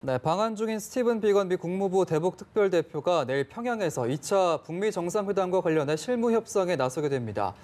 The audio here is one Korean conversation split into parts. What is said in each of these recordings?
네, 방한 중인 스티븐 비건 미 국무부 대북 특별대표가 내일 평양에서 2차 북미 정상회담과 관련해 실무 협상에 나서게 됩니다.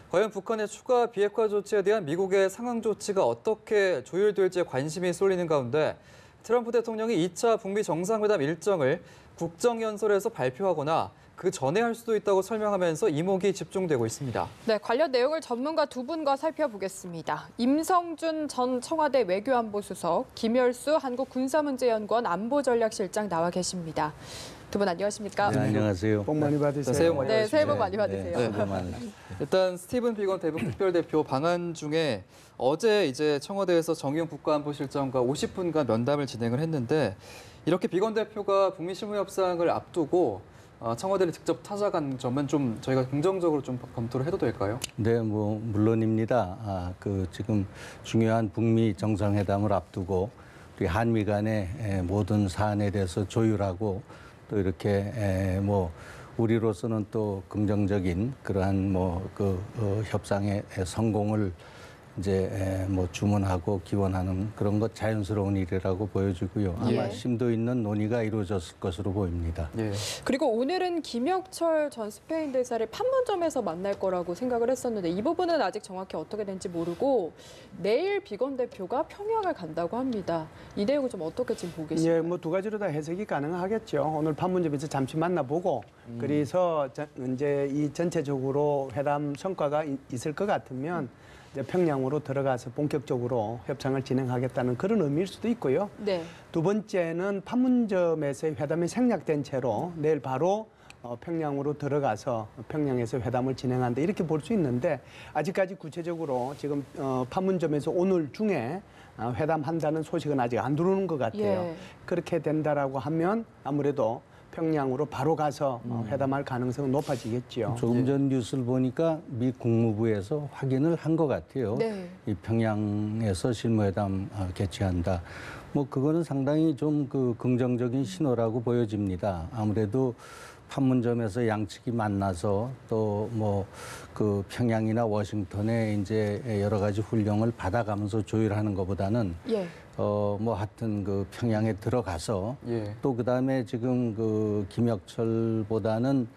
과연 북한의 추가 비핵화 조치에 대한 미국의 상응 조치가 어떻게 조율될지에 관심이 쏠리는 가운데 트럼프 대통령이 2차 북미 정상회담 일정을 국정연설에서 발표하거나 그 전에 할 수도 있다고 설명하면서 이목이 집중되고 있습니다. 네, 관련 내용을 전문가 두 분과 살펴보겠습니다. 임성준 전 청와대 외교안보수석, 김열수 한국군사문제연구원 안보전략실장 나와 계십니다. 두 분 안녕하십니까? 네, 안녕하세요. 복 많이 받으세요. 새해 복 많이 네, 받으십시오. 새해 복 많이 받으세요. 네, 복 많이. 일단 스티븐 비건 대북 특별대표 방한 중에 어제 이제 청와대에서 정의용 국가안보실장과 50분간 면담을 진행을 했는데 이렇게 비건 대표가 북미 실무 협상을 앞두고 청와대를 직접 찾아간 점은 좀 저희가 긍정적으로 좀 검토를 해도 될까요? 네, 뭐 물론입니다. 지금 중요한 북미 정상회담을 앞두고 우리 한미 간의 모든 사안에 대해서 조율하고 또 이렇게 우리로서는 또 긍정적인 그러한 협상의 성공을 이제 주문하고 기원하는 그런 것 자연스러운 일이라고 보여지고요. 아마 심도 있는 논의가 이루어졌을 것으로 보입니다. 예. 그리고 오늘은 김혁철 전 스페인 대사를 판문점에서 만날 거라고 생각을 했었는데 이 부분은 아직 정확히 어떻게 될지 모르고 내일 비건 대표가 평양을 간다고 합니다. 이 내용을 좀 어떻게 지금 보고 계신가요? 예, 뭐 두 가지로 다 해석이 가능하겠죠. 오늘 판문점에서 잠시 만나보고 그래서 이제 이 전체적으로 회담 성과가 있을 것 같으면 이제 평양으로 들어가서 본격적으로 협상을 진행하겠다는 그런 의미일 수도 있고요. 네. 두 번째는 판문점에서의 회담이 생략된 채로 내일 바로 평양으로 들어가서 평양에서 회담을 진행한다 이렇게 볼 수 있는데 아직까지 구체적으로 지금 판문점에서 오늘 중에 회담한다는 소식은 아직 안 들어오는 것 같아요. 예. 그렇게 된다라고 하면 아무래도 평양으로 바로 가서 회담할 가능성은 높아지겠지요. 조금 전 뉴스를 보니까 미 국무부에서 확인을 한 것 같아요. 네. 이 평양에서 실무회담 개최한다. 그거는 상당히 좀 긍정적인 신호라고 보여집니다. 아무래도 판문점에서 양측이 만나서 또 평양이나 워싱턴에 이제 여러 가지 훈령을 받아가면서 조율하는 것보다는 하여튼 평양에 들어가서 또 그다음에 지금 김혁철보다는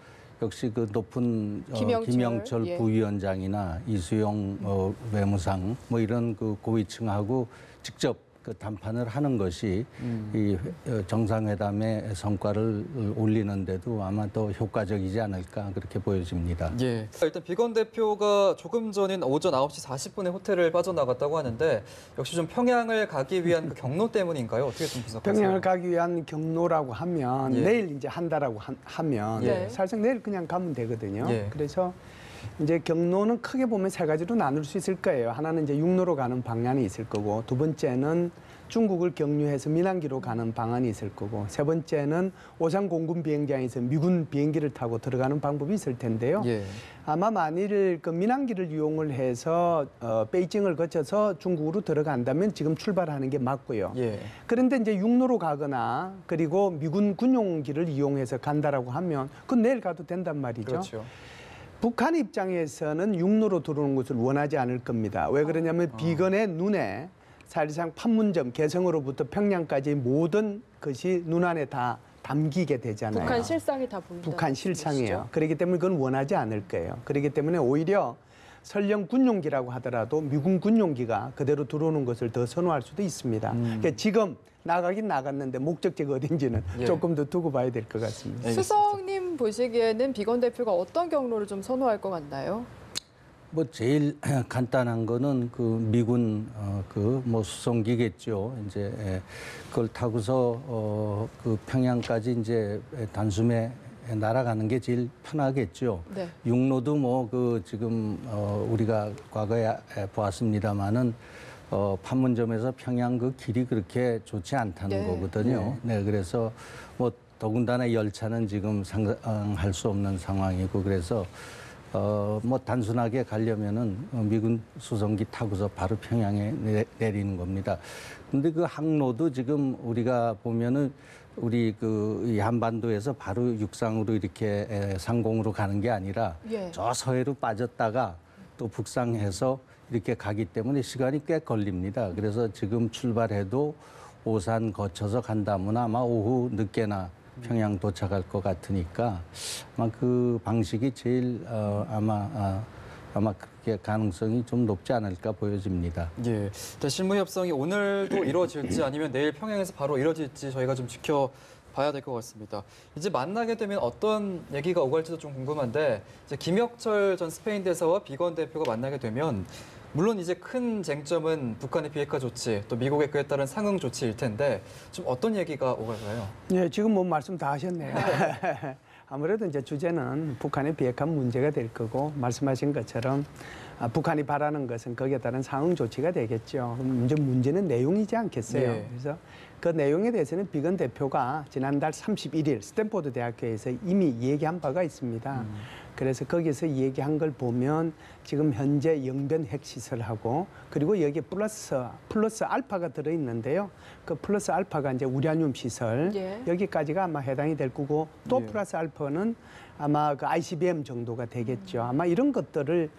역시 높은 김영철 부위원장이나 이수용 외무상 이런 고위층하고 직접 담판을 하는 것이 이 정상회담의 성과를 올리는데도 아마 더 효과적이지 않을까 그렇게 보여집니다. 예. 일단 비건 대표가 조금 전인 오전 9시 40분에 호텔을 빠져나갔다고 하는데 역시 좀 평양을 가기 위한 그 경로 때문인가요? 어떻게 좀 분석하세요? 평양을 가기 위한 경로라고 하면 내일 이제 한다라고 하면 사실상 내일 그냥 가면 되거든요. 그래서 이제 경로는 크게 보면 세 가지로 나눌 수 있을 거예요. 하나는 이제 육로로 가는 방안이 있을 거고, 두 번째는 중국을 경유해서 민항기로 가는 방안이 있을 거고, 세 번째는 오산 공군 비행장에서 미군 비행기를 타고 들어가는 방법이 있을 텐데요. 아마 만일 그 민항기를 이용을 해서 베이징을 거쳐서 중국으로 들어간다면 지금 출발하는 게 맞고요. 그런데 이제 육로로 가거나 그리고 미군 군용기를 이용해서 간다라고 하면 그건 내일 가도 된단 말이죠. 그렇죠. 북한 입장에서는 육로로 들어오는 것을 원하지 않을 겁니다. 왜 그러냐면 비건의 눈에 사실상 판문점, 개성으로부터 평양까지 모든 것이 눈안에 다 담기게 되잖아요. 북한 실상이 다 보인다. 북한 실상이에요. 그렇기 때문에 그건 원하지 않을 거예요. 그렇기 때문에 오히려 설령 군용기라고 하더라도 미군 군용기가 그대로 들어오는 것을 더 선호할 수도 있습니다. 그러니까 지금 나가긴 나갔는데 목적지가 어딘지는 조금 더 두고 봐야 될 것 같습니다. 수석님 보시기에는 비건 대표가 어떤 경로를 좀 선호할 것 같나요? 제일 간단한 거는 미군 수송기겠죠. 이제 그걸 타고서 평양까지 이제 단숨에 날아가는 게 제일 편하겠죠. 육로도 지금 우리가 과거에 보았습니다마는 판문점에서 평양 그 길이 그렇게 좋지 않다는 거거든요. 그래서 더군다나 열차는 지금 상상할 수 없는 상황이고 그래서 단순하게 가려면은 미군 수송기 타고서 바로 평양에 내리는 겁니다. 근데 그 항로도 지금 우리가 보면은 우리 이 한반도에서 바로 육상으로 이렇게 상공으로 가는 게 아니라 저 서해로 빠졌다가 또 북상해서 이렇게 가기 때문에 시간이 꽤 걸립니다. 그래서 지금 출발해도 오산 거쳐서 간다면 아마 오후 늦게나 평양 도착할 것 같으니까 아마 그 방식이 제일 아마 그렇게 가능성이 좀 높지 않을까 보여집니다. 예. 실무 협상이 오늘도 이루어질지 아니면 내일 평양에서 바로 이루어질지 저희가 좀 지켜봐야 될 것 같습니다. 이제 만나게 되면 어떤 얘기가 오갈지도 좀 궁금한데 이제 김혁철 전 스페인 대사와 비건 대표가 만나게 되면 물론 이제 큰 쟁점은 북한의 비핵화 조치, 또 미국의 그에 따른 상응 조치일 텐데 좀 어떤 얘기가 오갈까요? 네, 지금 뭐 말씀 다 하셨네요. 아무래도 이제 주제는 북한의 비핵화 문제가 될 거고 말씀하신 것처럼 북한이 바라는 것은 거기에 따른 상응 조치가 되겠죠. 이제 문제는 내용이지 않겠어요. 네. 그래서 그 내용에 대해서는 비건 대표가 지난달 31일 스탠포드 대학교에서 이미 얘기한 바가 있습니다. 그래서 거기서 얘기한 걸 보면 지금 현재 영변 핵시설하고 그리고 여기에 플러스 알파가 들어있는데요. 그 플러스 알파가 이제 우라늄 시설 예. 여기까지가 아마 해당이 될 거고 또 예. 플러스 알파는 아마 그 ICBM 정도가 되겠죠. 아마 이런 것들을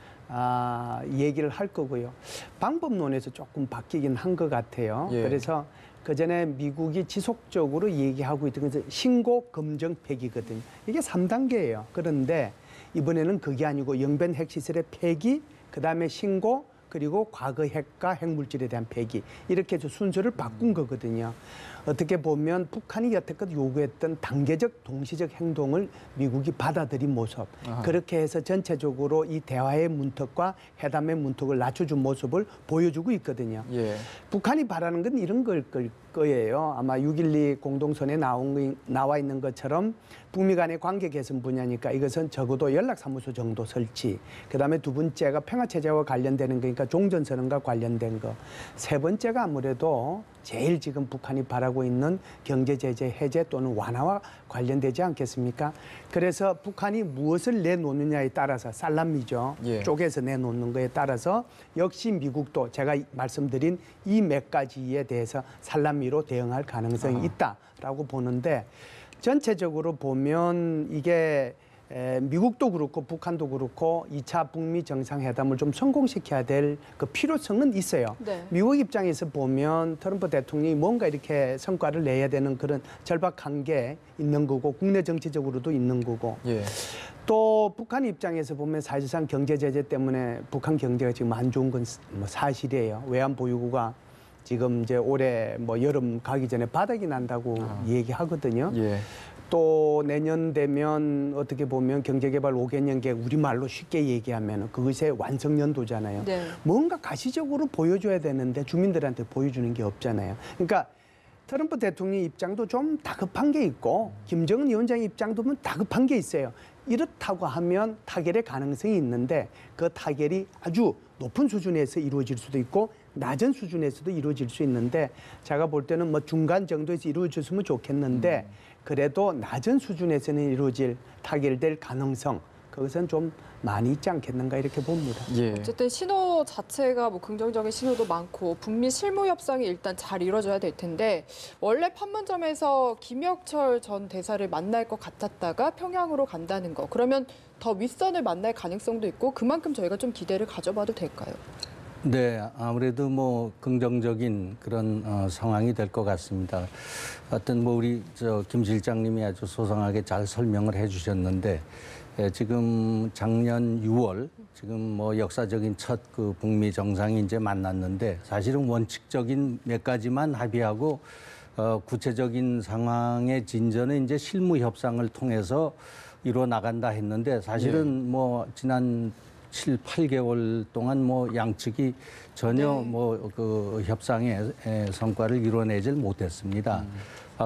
얘기를 할 거고요. 방법론에서 조금 바뀌긴 한 것 같아요. 예. 그래서 그 전에 미국이 지속적으로 얘기하고 있던 것은 신고 검증 폐기거든요. 이게 3단계예요. 그런데 이번에는 그게 아니고 영변 핵시설의 폐기, 그다음에 신고, 그리고 과거 핵과 핵물질에 대한 폐기 이렇게 해서 순서를 바꾼 거거든요. 어떻게 보면 북한이 여태껏 요구했던 단계적 동시적 행동을 미국이 받아들인 모습. 그렇게 해서 전체적으로 이 대화의 문턱과 회담의 문턱을 낮춰준 모습을 보여주고 있거든요. 예. 북한이 바라는 건 이런 걸 거예요. 아마 6.12 공동선에 나와 있는 것처럼 북미 간의 관계 개선 분야니까 이것은 적어도 연락사무소 정도 설치. 그다음에 두 번째가 평화체제와 관련되는 거니까 종전선언과 관련된 거. 세 번째가 아무래도 제일 지금 북한이 바라고 있는 경제제재 해제 또는 완화와 관련되지 않겠습니까? 그래서 북한이 무엇을 내놓느냐에 따라서 살람미죠. 예. 쪼개서 내놓는 거에 따라서 역시 미국도 제가 말씀드린 이 몇 가지에 대해서 살람미로 대응할 가능성이 있다라고 보는데 전체적으로 보면 이게 미국도 그렇고 북한도 그렇고 2차 북미 정상회담을 좀 성공시켜야 될 그 필요성은 있어요. 네. 미국 입장에서 보면 트럼프 대통령이 뭔가 이렇게 성과를 내야 되는 그런 절박한 게 있는 거고 국내 정치적으로도 있는 거고 예. 또 북한 입장에서 보면 사실상 경제 제재 때문에 북한 경제가 지금 안 좋은 건 뭐 사실이에요. 외환 보유고가 지금 이제 올해 뭐 여름 가기 전에 바닥이 난다고 얘기하거든요. 예. 또 내년 되면 어떻게 보면 경제개발 5개년 계획 우리말로 쉽게 얘기하면 그것의 완성연도잖아요. 네. 뭔가 가시적으로 보여줘야 되는데 주민들한테 보여주는 게 없잖아요. 그러니까 트럼프 대통령 입장도 좀 다급한 게 있고 김정은 위원장 입장도 보면 다급한 게 있어요. 이렇다고 하면 타결의 가능성이 있는데 그 타결이 아주 높은 수준에서 이루어질 수도 있고 낮은 수준에서도 이루어질 수 있는데 제가 볼 때는 뭐 중간 정도에서 이루어졌으면 좋겠는데 그래도 낮은 수준에서는 이루어질 타결될 가능성 그것은 좀 많이 있지 않겠는가 이렇게 봅니다. 예. 어쨌든 신호 자체가 뭐 긍정적인 신호도 많고 북미 실무 협상이 일단 잘 이루어져야 될 텐데 원래 판문점에서 김혁철 전 대사를 만날 것 같았다가 평양으로 간다는 거 그러면 더 윗선을 만날 가능성도 있고 그만큼 저희가 좀 기대를 가져봐도 될까요? 네, 아무래도 뭐 긍정적인 그런 상황이 될 것 같습니다. 하여튼 뭐 우리 김 실장님이 아주 소상하게 잘 설명을 해주셨는데 지금 작년 6월 지금 뭐 역사적인 첫 그 북미 정상이 이제 만났는데 사실은 원칙적인 몇 가지만 합의하고 구체적인 상황의 진전은 이제 실무 협상을 통해서 이루어 나간다 했는데 사실은 뭐 지난 7, 8개월 동안 뭐 양측이 전혀 뭐 그 협상의 성과를 이뤄내질 못했습니다.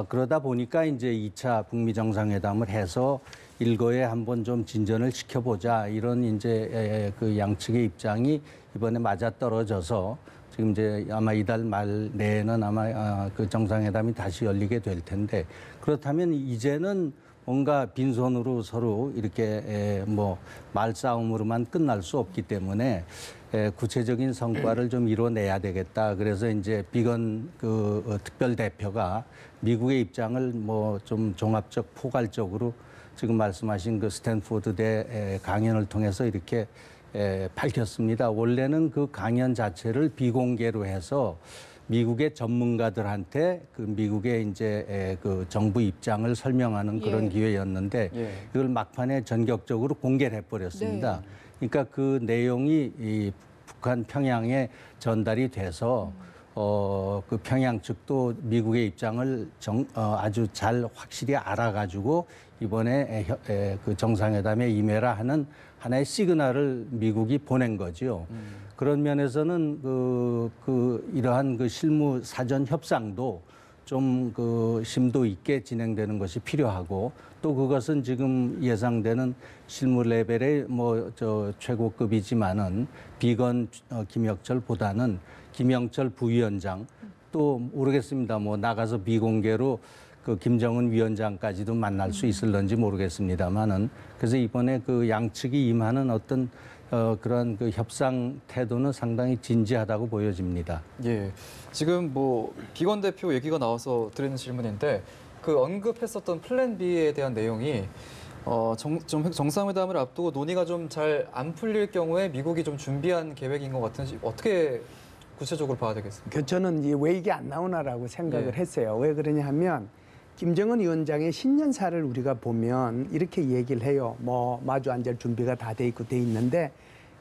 그러다 보니까 이제 2차 북미 정상회담을 해서 일거에 한번 좀 진전을 시켜보자 이런 이제 그 양측의 입장이 이번에 맞아 떨어져서 지금 이제 아마 이달 말 내에는 아마 그 정상회담이 다시 열리게 될 텐데 그렇다면 이제는 뭔가 빈손으로 서로 이렇게 뭐 말싸움으로만 끝날 수 없기 때문에 구체적인 성과를 좀 이뤄내야 되겠다. 그래서 이제 비건 그 특별 대표가 미국의 입장을 뭐 좀 종합적 포괄적으로 지금 말씀하신 그 스탠포드대 강연을 통해서 이렇게 밝혔습니다. 원래는 그 강연 자체를 비공개로 해서 미국의 전문가들한테 그 미국의 이제 그 정부 입장을 설명하는 그런 기회였는데 이걸 막판에 전격적으로 공개를 해버렸습니다. 그러니까 그 내용이 이 북한 평양에 전달이 돼서 그 평양 측도 미국의 입장을 아주 잘 확실히 알아가지고 이번에 그 정상회담에 임해라 하는 하나의 시그널을 미국이 보낸 거죠. 그런 면에서는 이러한 그 실무 사전 협상도 좀 그 심도 있게 진행되는 것이 필요하고 또 그것은 지금 예상되는 실무 레벨의 최고급이지만은 비건 김혁철보다는 김영철 부위원장 또 모르겠습니다. 나가서 비공개로 그 김정은 위원장까지도 만날 수 있을런지 모르겠습니다만은 그래서 이번에 그 양측이 임하는 어떤 그런 그 협상 태도는 상당히 진지하다고 보여집니다. 예, 지금 비건 대표 얘기가 나와서 드리는 질문인데 그 언급했었던 플랜 B에 대한 내용이 정상회담을 앞두고 논의가 좀 잘 안 풀릴 경우에 미국이 좀 준비한 계획인 것 같은지 어떻게 구체적으로 봐야 되겠습니까? 저는 왜 이게 안 나오나라고 생각을 했어요. 왜 그러냐 하면 김정은 위원장의 신년사를 우리가 보면 이렇게 얘기를 해요. 마주 앉을 준비가 다 돼 있고 돼 있는데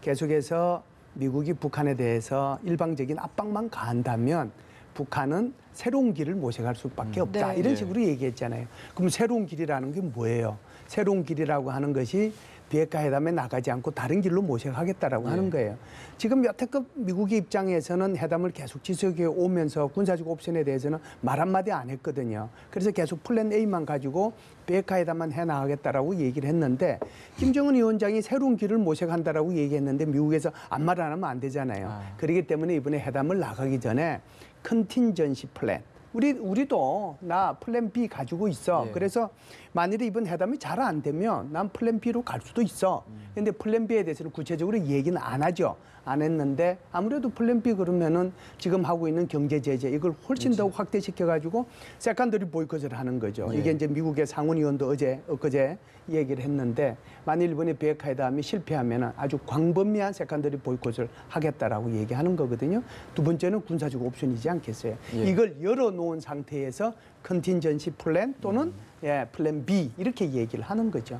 계속해서 미국이 북한에 대해서 일방적인 압박만 가한다면 북한은 새로운 길을 모색할 수밖에 없다. 이런 식으로 얘기했잖아요. 그럼 새로운 길이라는 게 뭐예요? 새로운 길이라고 하는 것이 비핵화 회담에 나가지 않고 다른 길로 모색하겠다라고 하는 거예요. 지금 여태껏 미국의 입장에서는 회담을 계속 지속해 오면서 군사적 옵션에 대해서는 말 한마디 안 했거든요. 그래서 계속 플랜 A만 가지고 비핵화 회담만 해나가겠다라고 얘기를 했는데 김정은 위원장이 새로운 길을 모색한다라고 얘기했는데 미국에서 아무 말 안 하면 안 되잖아요. 그렇기 때문에 이번에 회담을 나가기 전에 컨틴전시 플랜. 우리도 나 플랜 B 가지고 있어. 그래서 만일에 이번 회담이 잘 안 되면 난 플랜 B로 갈 수도 있어. 근데 플랜 B에 대해서는 구체적으로 얘기는 안 하죠. 안 했는데 아무래도 플랜 B 그러면은 지금 하고 있는 경제 제재 이걸 훨씬 더 확대시켜가지고 세컨더리 보이콧을 하는 거죠. 이게 이제 미국의 상원의원도 엊그제 얘기를 했는데 만일 이번에 비핵화 회담이 실패하면은 아주 광범위한 세컨더리 보이콧을 하겠다라고 얘기하는 거거든요. 두 번째는 군사적 옵션이지 않겠어요. 이걸 열어놓은 상태에서 컨틴전시 플랜 또는 플랜 B 이렇게 얘기를 하는 거죠.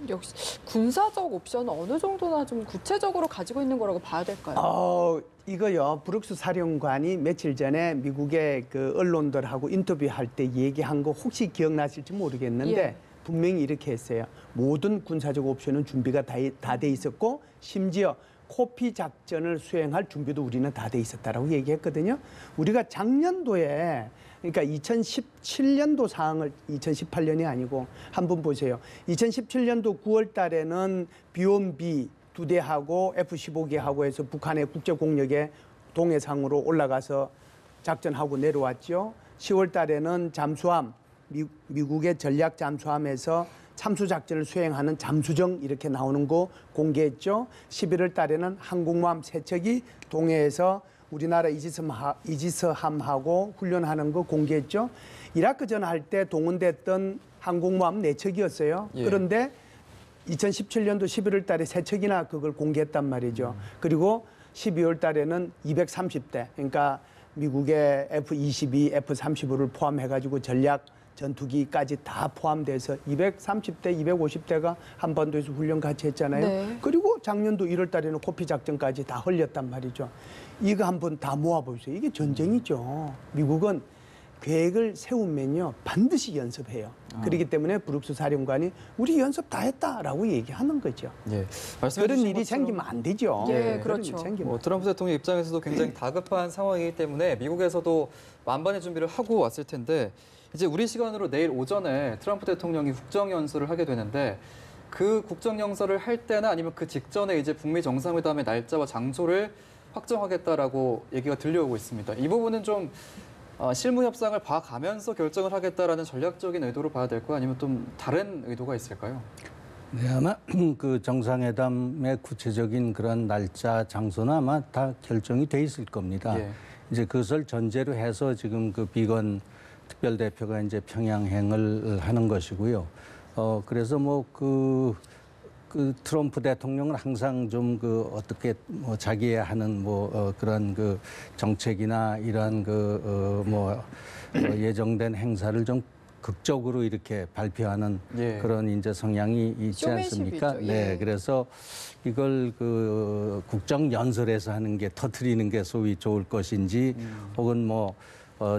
역시 군사적 옵션은 어느 정도나 좀 구체적으로 가지고 있는 거라고 봐야 될까요? 이거요. 브룩스 사령관이 며칠 전에 미국의 그 언론들하고 인터뷰할 때 얘기한 거 혹시 기억나실지 모르겠는데 분명히 이렇게 했어요. 모든 군사적 옵션은 준비가 다 돼 있었고 심지어 코피 작전을 수행할 준비도 우리는 다 돼 있었다라고 얘기했거든요. 우리가 작년도에 그러니까 2017년도 사항을 2018년이 아니고 한번 보세요. 2017년도 9월 달에는 B-1B 2대하고 F-15개하고 해서 북한의 국제공역에 동해상으로 올라가서 작전하고 내려왔죠. 10월 달에는 잠수함, 미국의 전략 잠수함에서 참수작전을 수행하는 잠수정 이렇게 나오는 거 공개했죠. 11월 달에는 항공모함 3척이 동해에서 우리나라 이지스함하고 훈련하는 거 공개했죠. 이라크전 할 때 동원됐던 항공모함 4척이었어요. 그런데 2017년도 11월 달에 3척이나 그걸 공개했단 말이죠. 그리고 12월 달에는 230대, 그러니까 미국의 F-22, F-35를 포함해가지고 전략 전투기까지 다 포함돼서 230대, 250대가 한반도에서 훈련 같이 했잖아요. 그리고 작년도 1월 달에는 코피 작전까지 다 흘렸단 말이죠. 이거 한번 다 모아보세요. 이게 전쟁이죠. 미국은 계획을 세우면요 반드시 연습해요. 그렇기 때문에 브룩스 사령관이 우리 연습 다 했다라고 얘기하는 거죠. 그런 일이 생기면 안 되죠. 그렇죠. 트럼프 대통령 입장에서도 굉장히 다급한 상황이기 때문에 미국에서도 만반의 준비를 하고 왔을 텐데 이제 우리 시간으로 내일 오전에 트럼프 대통령이 국정연설을 하게 되는데 그 국정연설을 할 때나 아니면 그 직전에 이제 북미 정상회담의 날짜와 장소를 확정하겠다라고 얘기가 들려오고 있습니다. 이 부분은 좀 실무 협상을 봐가면서 결정을 하겠다라는 전략적인 의도로 봐야 될까요? 아니면 좀 다른 의도가 있을까요? 네, 아마 그 정상회담의 구체적인 그런 날짜, 장소는 아마 다 결정이 돼 있을 겁니다. 이제 그것을 전제로 해서 지금 그 비건 특별대표가 이제 평양행을 하는 것이고요. 그래서 그 그 트럼프 대통령은 항상 좀 그 어떻게 뭐 자기의 하는 뭐 그런 그 정책이나 이러한 예정된 행사를 좀 극적으로 이렇게 발표하는 예. 그런 이제 성향이 있지 않습니까? 예. 네, 그래서 이걸 그 국정 연설에서 하는 게 터트리는 게 소위 좋을 것인지 혹은 뭐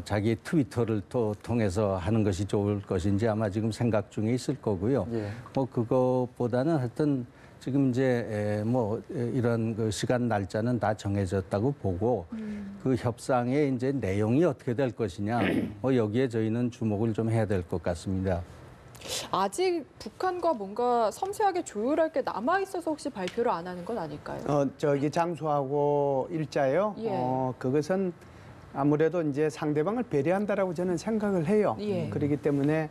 자기 트위터를 통해서 하는 것이 좋을 것인지 아마 지금 생각 중에 있을 거고요. 예. 뭐 그거보다는 하여튼 지금 이제 뭐 이런 그 시간 날짜는 다 정해졌다고 보고 그 협상의 이제 내용이 어떻게 될 것이냐 뭐 여기에 저희는 주목을 좀 해야 될 것 같습니다. 아직 북한과 뭔가 섬세하게 조율할 게 남아 있어서 혹시 발표를 안 하는 건 아닐까요? 저기 장소하고 일자요. 예. 그것은 아무래도 이제 상대방을 배려한다라고 저는 생각을 해요. 예. 그렇기 때문에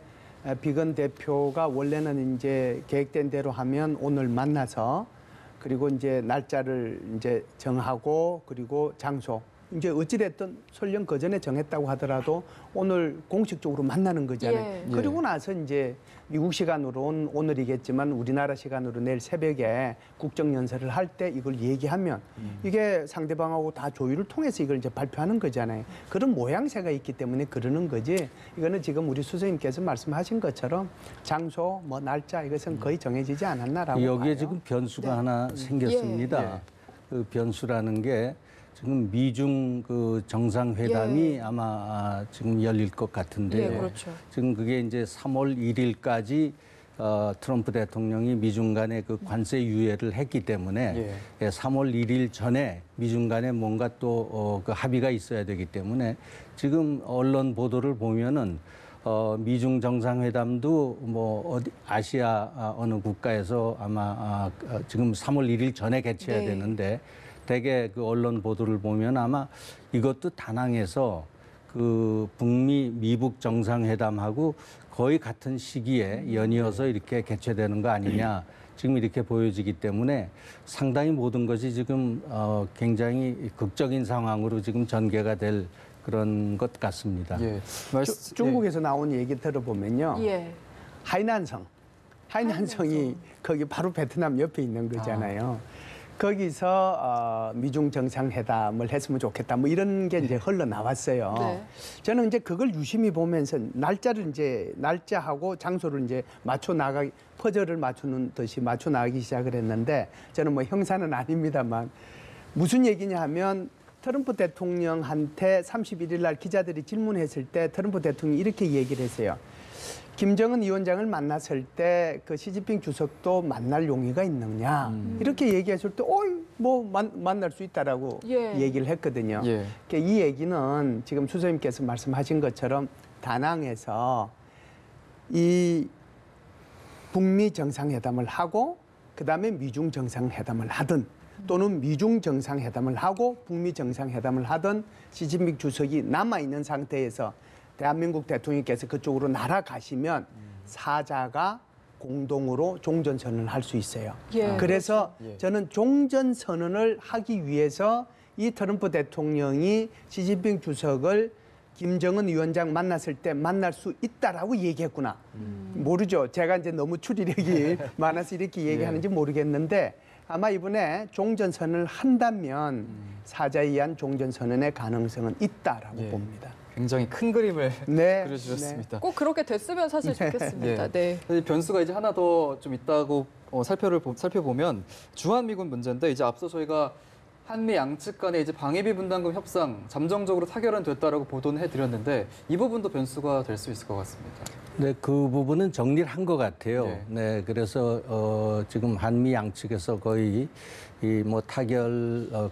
비건 대표가 원래는 이제 계획된 대로 하면 오늘 만나서 그리고 이제 날짜를 이제 정하고 그리고 장소 이제 어찌됐든 설령 그 전에 정했다고 하더라도 오늘 공식적으로 만나는 거잖아요. 예. 그리고 나서 이제 미국 시간으로는 오늘이겠지만 우리나라 시간으로 내일 새벽에 국정연설을 할 때 이걸 얘기하면 이게 상대방하고 다 조율을 통해서 이걸 이제 발표하는 거잖아요. 그런 모양새가 있기 때문에 그러는 거지. 이거는 지금 우리 수석님께서 말씀하신 것처럼 장소, 뭐 날짜 이것은 거의 정해지지 않았나라고 여기에 봐요. 지금 변수가 네. 하나 생겼습니다. 예. 그 변수라는 게 지금 미중 그 정상회담이 예. 아마 지금 열릴 것 같은데 예, 그렇죠. 지금 그게 이제 3월 1일까지 트럼프 대통령이 미중 간의 그 관세 유예를 했기 때문에 예. 3월 1일 전에 미중 간에 뭔가 또 그 합의가 있어야 되기 때문에 지금 언론 보도를 보면은 미중 정상회담도 뭐 어디 아시아 어느 국가에서 아마 지금 3월 1일 전에 개최해야 네. 되는데 대개 그 언론 보도를 보면 아마 이것도 다낭에서 그 북미 미북 정상회담하고 거의 같은 시기에 연이어서 이렇게 개최되는 거 아니냐 지금 이렇게 보여지기 때문에 상당히 모든 것이 지금 굉장히 극적인 상황으로 지금 전개가 될 그런 것 같습니다. 예. 중국에서 나온 얘기 들어보면요. 예. 하이난성이 거기 바로 베트남 옆에 있는 거잖아요. 거기서 미중 정상회담을 했으면 좋겠다. 뭐 이런 게 이제 흘러나왔어요. 네. 저는 이제 그걸 유심히 보면서 날짜하고 장소를 이제 퍼즐을 맞추는 듯이 맞춰 나가기 시작을 했는데 저는 뭐 형사는 아닙니다만 무슨 얘기냐 하면 트럼프 대통령한테 31일 날 기자들이 질문했을 때 트럼프 대통령이 이렇게 얘기를 했어요. 김정은 위원장을 만났을 때 그 시진핑 주석도 만날 용의가 있느냐 이렇게 얘기했을 때 뭐 만날 수 있다라고 예. 얘기를 했거든요. 예. 그러니까 이 얘기는 지금 수석님께서 말씀하신 것처럼 다낭에서 이 북미 정상회담을 하고 그다음에 미중 정상회담을 하든 또는 미중 정상회담을 하고 북미 정상회담을 하든 시진핑 주석이 남아있는 상태에서 대한민국 대통령께서 그쪽으로 날아가시면 사자가 공동으로 종전선언을 할 수 있어요. 예, 그래서 그렇죠. 저는 종전선언을 하기 위해서 이 트럼프 대통령이 시진핑 주석을 김정은 위원장 만났을 때 만날 수 있다라고 얘기했구나. 모르죠. 제가 이제 너무 추리력이 많아서 이렇게 얘기하는지 모르겠는데 아마 이번에 종전선언을 한다면 사자에 의한 종전선언의 가능성은 있다라고 예. 봅니다. 굉장히 큰 그림을 네. 그려주셨습니다. 꼭 그렇게 됐으면 사실 좋겠습니다. 예. 네. 사실 변수가 이제 하나 더 좀 있다고 살펴보면 주한미군 문제인데 이제 앞서 저희가 한미 양측 간의 이제 방위비 분담금 협상 잠정적으로 타결은 됐다라고 보도는 해드렸는데 이 부분도 변수가 될 수 있을 것 같습니다. 네, 그 부분은 정리를 한 것 같아요. 네. 네, 그래서 지금 한미 양측에서 거의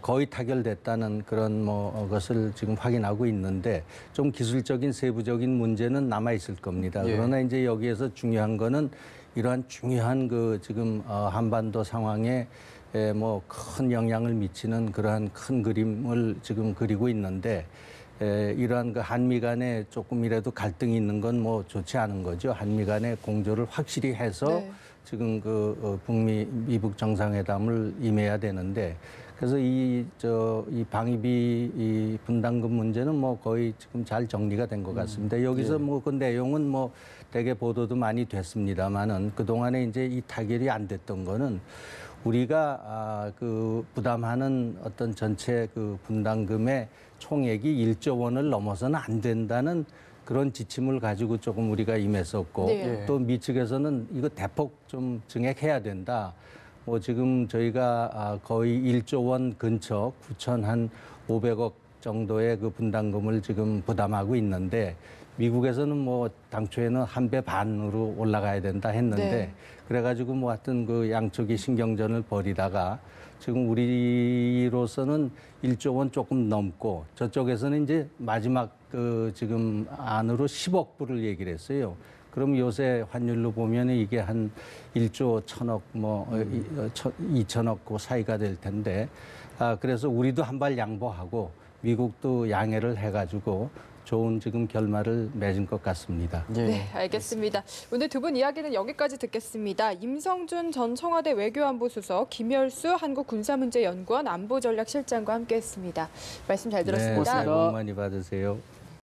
거의 타결됐다는 그런 것을 지금 확인하고 있는데 좀 기술적인 세부적인 문제는 남아 있을 겁니다. 예. 그러나 이제 여기에서 중요한 거는 이러한 중요한 그 지금 한반도 상황에 큰 영향을 미치는 그러한 큰 그림을 지금 그리고 있는데 이러한 그 한미 간에 조금이라도 갈등이 있는 건 좋지 않은 거죠. 한미 간의 공조를 확실히 해서 네. 지금 그 북미 미북 정상회담을 임해야 되는데 그래서 이 방위비 이 분담금 문제는 뭐 거의 지금 잘 정리가 된 것 같습니다. 여기서 뭐 그 내용은 뭐 되게 보도도 많이 됐습니다만은 그 동안에 이제 이 타결이 안 됐던 거는 우리가 그 부담하는 어떤 전체 그 분담금의 총액이 1조 원을 넘어서는 안 된다는 그런 지침을 가지고 조금 우리가 임했었고 또 미 측에서는 이거 대폭 좀 증액해야 된다. 뭐 지금 저희가 거의 1조 원 근처 9,500억 정도의 그 분담금을 지금 부담하고 있는데 미국에서는 뭐 당초에는 1배 반으로 올라가야 된다 했는데 그래가지고 뭐 하여튼 그 양쪽이 신경전을 벌이다가 지금 우리로서는 1조 원 조금 넘고 저쪽에서는 이제 마지막 그 지금 안으로 10억 불을 얘기를 했어요. 그럼 요새 환율로 보면 이게 한 1조 1천억 뭐 2천억 그 사이가 될 텐데 그래서 우리도 한 발 양보하고 미국도 양해를 해가지고 좋은 지금 결말을 맺은 것 같습니다. 네, 알겠습니다. 오늘 두 분 이야기는 여기까지 듣겠습니다. 임성준 전 청와대 외교안보수석, 김열수 한국군사문제연구원 안보전략실장과 함께했습니다. 말씀 잘 들었습니다. 네, 새해 복 많이 받으세요.